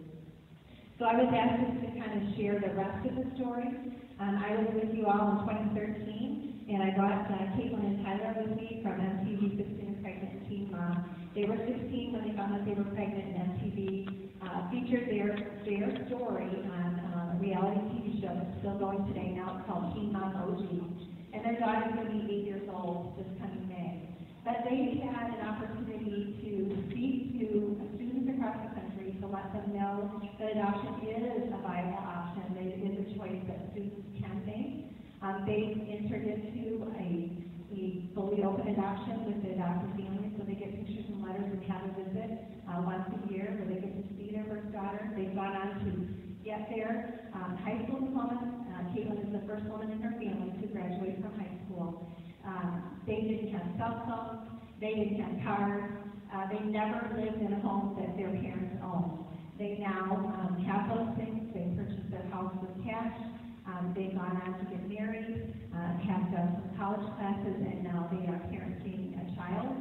[SPEAKER 8] So I was asked to kind of share the rest of the story. I was with you all in 2013, and I brought Caitlin and Tyler with me from MTV 16 Pregnant Teen Mom. They were 16 when they found out they were pregnant, and MTV featured their story on a reality TV show that's still going today. Now it's called Teen Mom OG. And their daughter's going to be 8 years old this coming May. But they had an opportunity to speak to students across the country to let them know that adoption is a viable option. It is a choice that students can make. They entered into a fully open adoption with the adopted family, so they get pictures and letters and have a visit once a year where they get to see their first daughter. They've gone on to get their high school diploma. Caitlin is the first woman in her family to graduate from high school. They didn't have cell phones. They didn't have cars. They never lived in a home that their parents owned. They now have those things. They purchased their house with cash. They've gone on to get married, have done some college classes, and now they are parenting a child,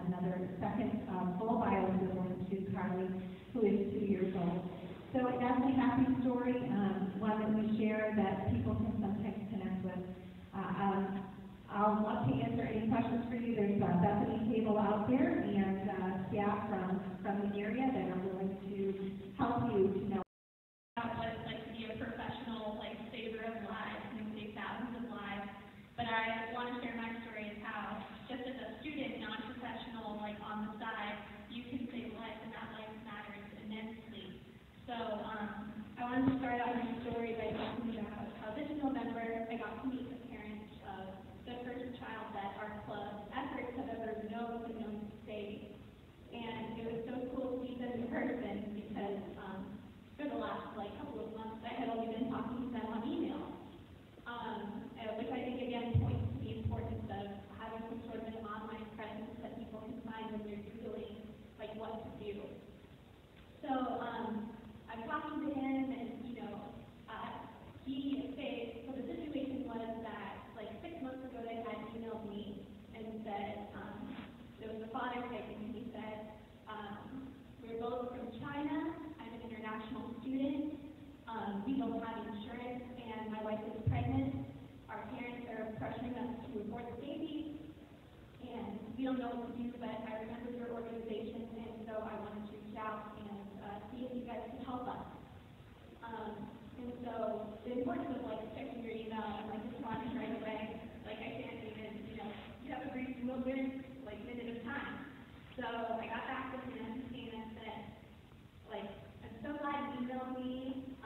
[SPEAKER 8] another second full bio-equivalent to Carly, who is 2 years old. So it's definitely a happy story, one that we share that people can sometimes connect with. I'll love to answer any questions for you. There's a Bethany table out there and staff from the area that are willing to help you to know
[SPEAKER 2] what it's like to be a professional, saver of lives, and save thousands of lives. But I want to share my story is how, just as a student, non-professional, on the side, you can save lives, and that life matters immensely. So I wanted to start out my story by talking about how this November I got to meet the parents of the first child that our club efforts have ever known to save. And it was so cool to meet them in person because for the last couple of months I had only been talking to them on email, which I think again points to the importance of having some sort of an online presence that people can find when they're Googling what to do. So I'm talking to him, and he said, so the situation was that 6 months ago they had emailed me and said there was a father pregnant, and he said we're both from China. I'm a know what to do, but I remember your organization, and so I wanted to reach out and see if you guys can help us. And so the importance of like checking your email and like responding right away, like I can't even, you have a brief moment, like minute of time. So I got back with him and I said, like, I'm so glad you emailed me.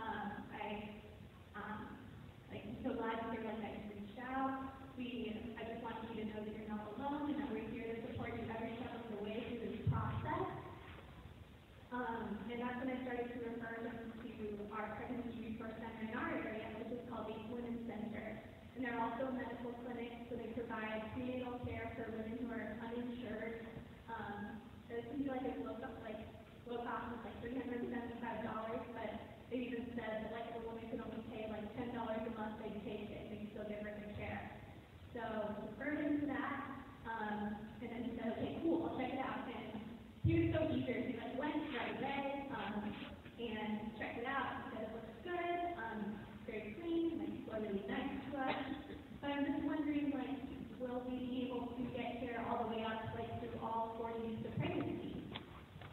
[SPEAKER 2] I'm so glad to hear like I reached out. I just want you to know that you're not alone and that we're here to support you every step of the way through this process. And that's when I started to refer them to our pregnancy resource center in our area, which is called the Women's Center. And they're also medical clinics, so they provide prenatal care for women who are uninsured. It seems like it's low cost is like $375, but they even said that like the woman could only pay like $10 a month, they'd take it, and they'd still give her the care. So referred him to that, and then he said, okay, cool, I'll check it out. And he was so eager, he like went right away, and checked it out. He said it looks good, very clean, like people are really nice to us. But I'm just wondering, like, will we be able to get care all the way up, like through all 40 weeks of pregnancy?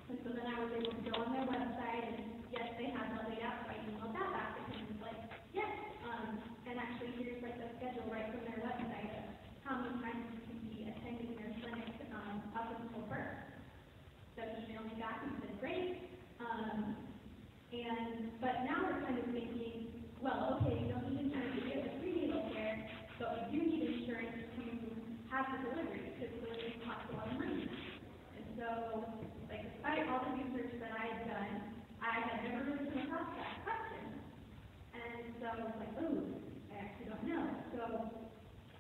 [SPEAKER 2] And so then I was able to go on their website, and yes, they have all laid out, so I emailed that back to him. It's like, yes, and actually here's like the schedule right from their website of how many times you can be attending their clinic up until birth. So he emailed me back and said, great. But now we're kind of thinking, well, okay, you don't need insurance to get the prenatal care, but we do need insurance to have the delivery, because delivery costs a lot of money. And so, like, despite all the research that I had done, I had never really come across that question. And so I was like, ooh, I actually don't know. So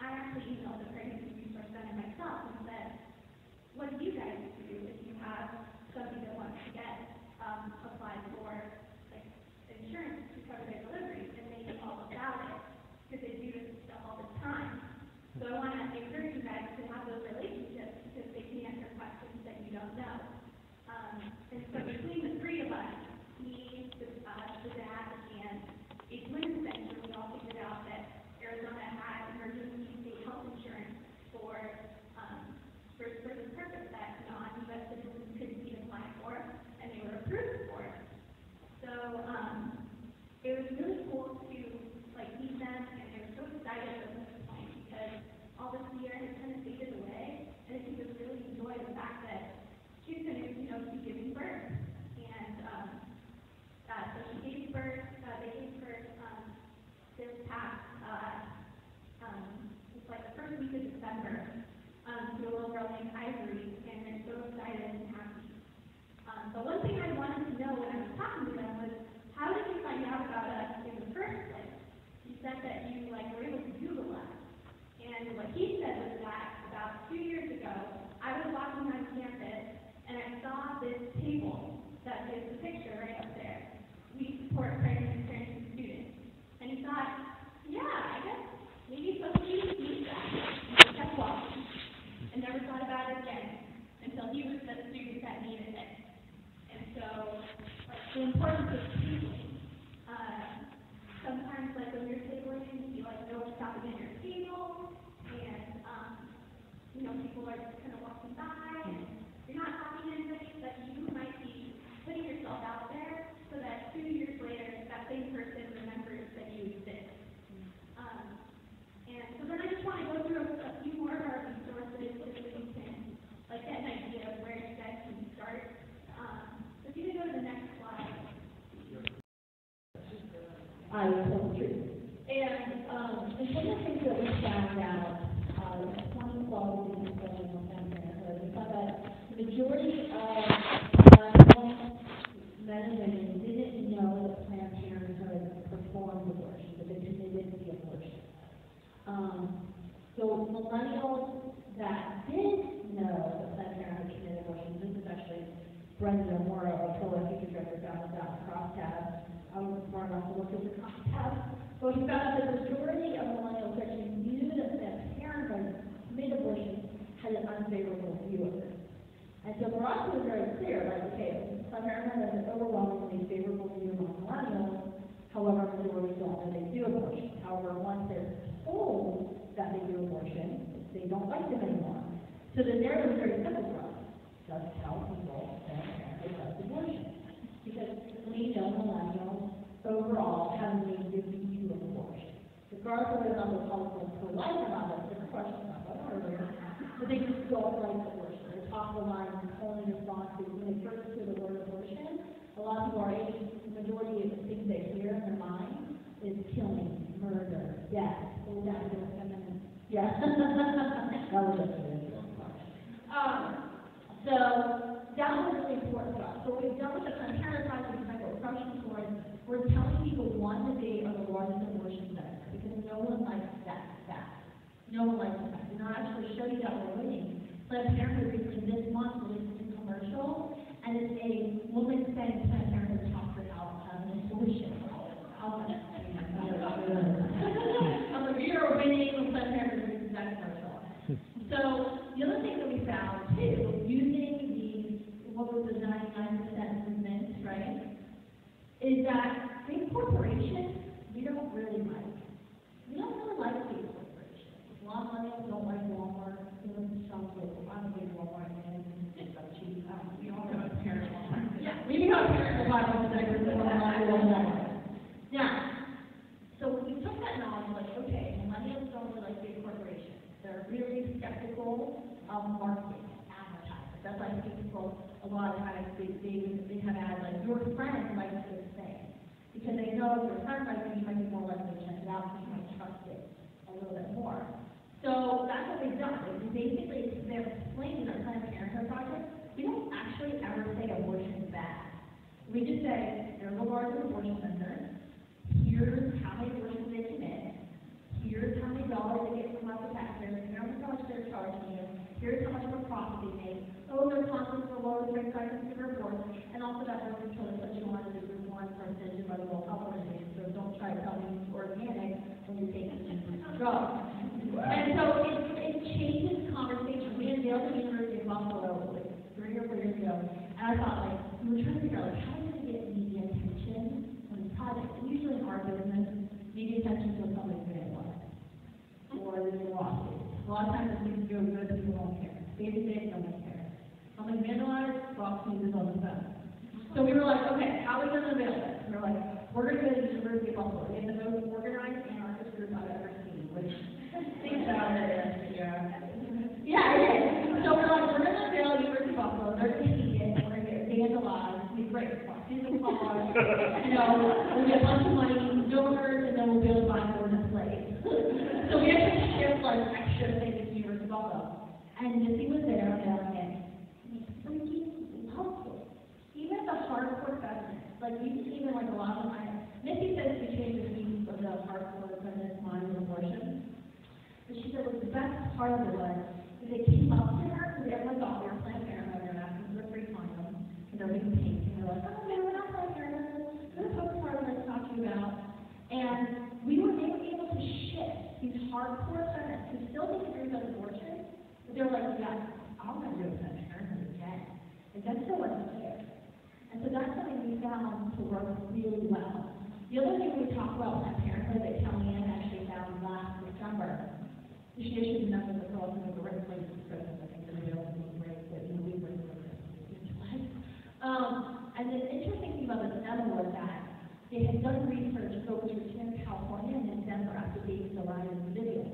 [SPEAKER 2] I actually emailed the Pregnancy Resource Center myself and said, what do you guys do if you have somebody that wants to get applied for like insurance to cover their deliveries? And they know all about it because they do this stuff all the time. So I want to encourage you guys to have those relationships because they can answer questions that you don't know. And so between the three of us, me, the dad, and a women's center, we all figured out that Arizona had emergency state health insurance for this purpose that non-U.S. citizens couldn't even apply for, and they were approved for it. So it was really cool to like meet them, and they were so excited at this point because all this year has kind of faded away, and I think it's really enjoy the fact that she's going to, be giving birth. And so she gave birth, they gave birth this past, it's like the first week of December, to a little girl named Ivory, and they're so excited and happy. But one thing I wanted to know when I was talking to them was, how did you find out about us in the first place? You said that you were able to Google us. And what he said was that about 2 years ago, I was walking on campus, and I saw this table that is the picture right up there. We support pregnant parents and students. And he thought, yeah, I guess maybe somebody needs that. And he kept walking and never thought about it again until he was the student that needed it. And so the importance of tabling. Sometimes, like when you're tabling, you know what's happening at your table, and people are just kind of walking by, and you're not talking to anybody, but you might be putting yourself out there so that 2 years later, that same person remembers that you exist. And so then I just want to go through a few more of our resources so that you can get an idea of where you guys can start. So if you can go to the next slide.
[SPEAKER 6] I was so true. And some of the things that we found out, 2012 in the discussion on Planned Parenthood, we found that the majority of men and women didn't know that Planned Parenthood performed abortion, but they didn't see abortion. So millennials that did know that Planned Parenthood committed abortion, this is actually Brenda Moore, our program teacher director, found out crosstabs. I was smart enough to look at the crosstabs. But we found out that the majority of millennials actually knew that Planned Parenthood committed abortion had an unfavorable view of it. And so for us, it was very clear, okay, Planned Parenthood has an overwhelmingly favorable view among millennials. However, majority don't know they do abortion. However, once they're told that they do abortion, they don't like them anymore. So the narrative is very simple for us. Just tell people that they just abortion. Because we know millennials overall have made the view of abortion. Regardless of whether or not they're called pro-life or not, that's a different question, not what earlier. But they just don't like abortion. They're top of the line and only respond to when they first hear the word abortion. A lot of people are the majority of the things they hear in their mind is killing, murder, death. Oh, that was feminine. Yeah. That was just a so that was really important to us. So what we've done with the parent project and cycle approaching towards, we're telling people, one, that they are the largest abortion center, because no one likes that fact. No one likes that. And I'll actually show you that we're winning. Planned Parenthood recently this month released a commercial, and it's a woman saying Planned Parenthood taught her how to have an abortion. I'm like, we are winning with Planned Parenthood releasing that commercial. So the other thing that we found too, using what was the 99% movement, right, is that big corporations we don't really like. We don't really like big corporations. A lot of millennials don't like Walmart. You know, some people, I'm a big Walmart man. It's so cheap. We all have a parent Walmart. Yeah, we got parents to buy those diapers that Walmart. Now, so when we took that knowledge, like, okay, millennials don't really like big corporations. They're really skeptical of marketing, advertising. That's why people, a lot of times, they have ads like, your friend likes this thing. Because they know if your friend likes it, you might be more likely to check it out, because you might trust it a little bit more. So that's what we've done. We basically, they're explaining our Planned Parenthood project. We don't actually ever say abortion is bad. We just say, there's a large abortion center. Here's how many abortions they commit. Here's how many dollars they get from us as taxpayers. Here's how much they're charging you. Here's how much of a profit they make. Oh, they're responsible for lower drink prices to reports. And also that birth control is what you want to do with one person by the World Health Organization. So don't try to tell me it's organic when you're taking drugs. And so it changes conversation. We unveiled at the University of Buffalo like 3 or 4 years ago. And I thought, like, we were trying to figure out, like, how are we going to get media attention on these projects? And usually in our business, media attention to a public vandalism or the lawsuit. A lot of times if things go good, people don't care. Day-to-day, no one cares. Something vandalized, Fox News is on the phone. So we were like, okay, how are we going to unveil this? We were like, we're going to go to the University of Buffalo. We have the most organized anarchist group I've ever seen, which think about it. Yeah, it is. So we're like, we're going to unveil the University of Buffalo. They're going to see it. We're going to get vandalized. It'll be great. Fox News will call us. You know, we'll get a bunch of money, donors, and then we'll be able to buy more displays. So we have to shift like extra things to University of Buffalo. And Missy was there, and they're like, we freaking loved it. Even the hardcore feminists, like even like a lot of them, Missy says she changed the views of the hardcore feminist mind of abortion. But she said the best part of it was they came up to her, because they're like, oh, we're Planned Parenthood, they're asking for a free condom, and they're being pink, and they're like, oh, no, we're not Planned Parenthood, this is what we're talking about. And they were able to shift these hardcore feminists who still disagree with abortion, but they're like, yeah, I'm going to do a Planned Parenthood again. And that's still what's there. And so that's something we found to work really well. The other thing we talk about Planned Parenthood that Kellyanne actually found last December, she issued a number of girls in the right place for Christmas. I think the video was great, but we were for Christmas. And the interesting thing about this memo was that they had done research focused in California and in Denver after being alive in the video.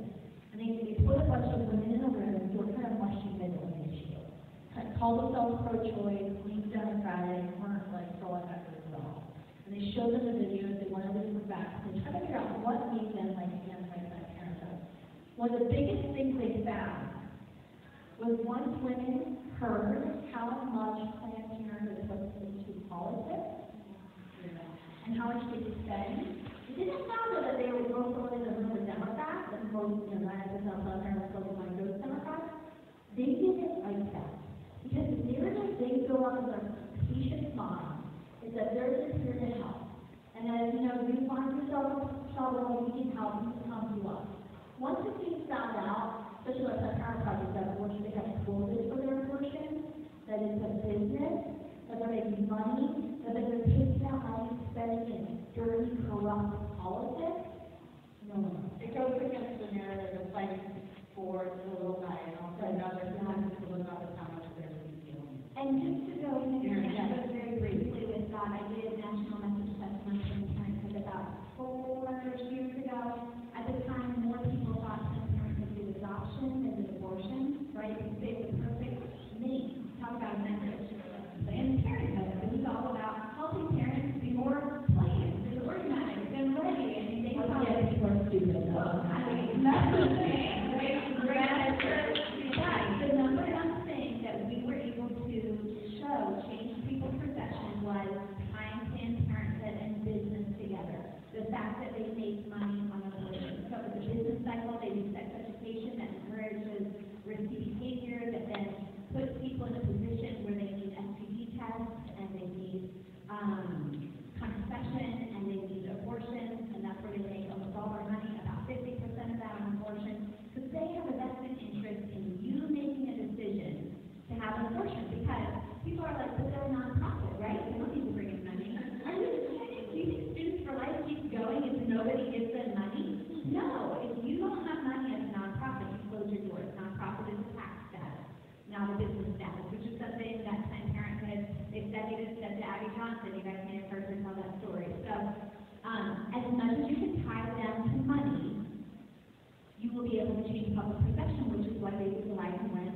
[SPEAKER 6] And they put a bunch of women in a room who were kind of mushy middle in the issue. Kind of called themselves pro-choice, leaned democratic, weren't like pro-effective at all. And they showed them the videos, they wanted them to come back. They tried to figure out what made them like anti-Planned Parenthood. One of the biggest things they found was once women heard how much Planned Parenthood was into politics, and how much they could spend. It didn't matter that they were both going in the room with Democrats, and most, 90% of Planned Parenthood was like those Democrats. They didn't like that. Because the narrative they go up in their patient's mind is that they're just here to help. And that, you find yourself trouble, we can help, you can come to us. Once the team found out, especially like that Parent Project, that abortion, they have quotas for their abortion, that it's a business, that they're making money, that they're taking out money, spending in dirty, corrupt politics. No. It goes against the narrative of fighting for the little guy, and also another time to look up at how much they're feeling.
[SPEAKER 8] And just to go into that very briefly with God, I did national message testimony from parenthood about 4 years ago. At the time, more people thought Planned Parenthood did adoption than did abortion, right? Because they were the perfect mate. Talk about a message. Planned Parenthood, it was all about helping parents be more planned and organized and ready, and they thought
[SPEAKER 6] People are stupid, though.
[SPEAKER 8] I mean, that's the thing, right? The number one thing that we were able to show change people's perception was tying Planned Parenthood and business together. The fact that they make money on abortion. So it's a business cycle, they do sex education that encourages risky behavior, that then puts people in a position where they need STD tests, and they need contraception, and they need abortion, and that's where they make almost all their money, about 50% of that on abortion, because they have a vested interest in you making a decision to have an abortion, because people are like, but they're a nonprofit, right? They don't need to bring in money. Are you kidding? Do you think Students for Life keeps going if nobody gives them money? No. If you don't have money as a nonprofit, you close your doors. Nonprofit is a tax status, not a business status, which is something that Planned Parenthood executives said to Abby Johnson. You guys may have heard her tell that story. So, as much as you can tie them to money, you will be able to change public perception, which is what they would like and went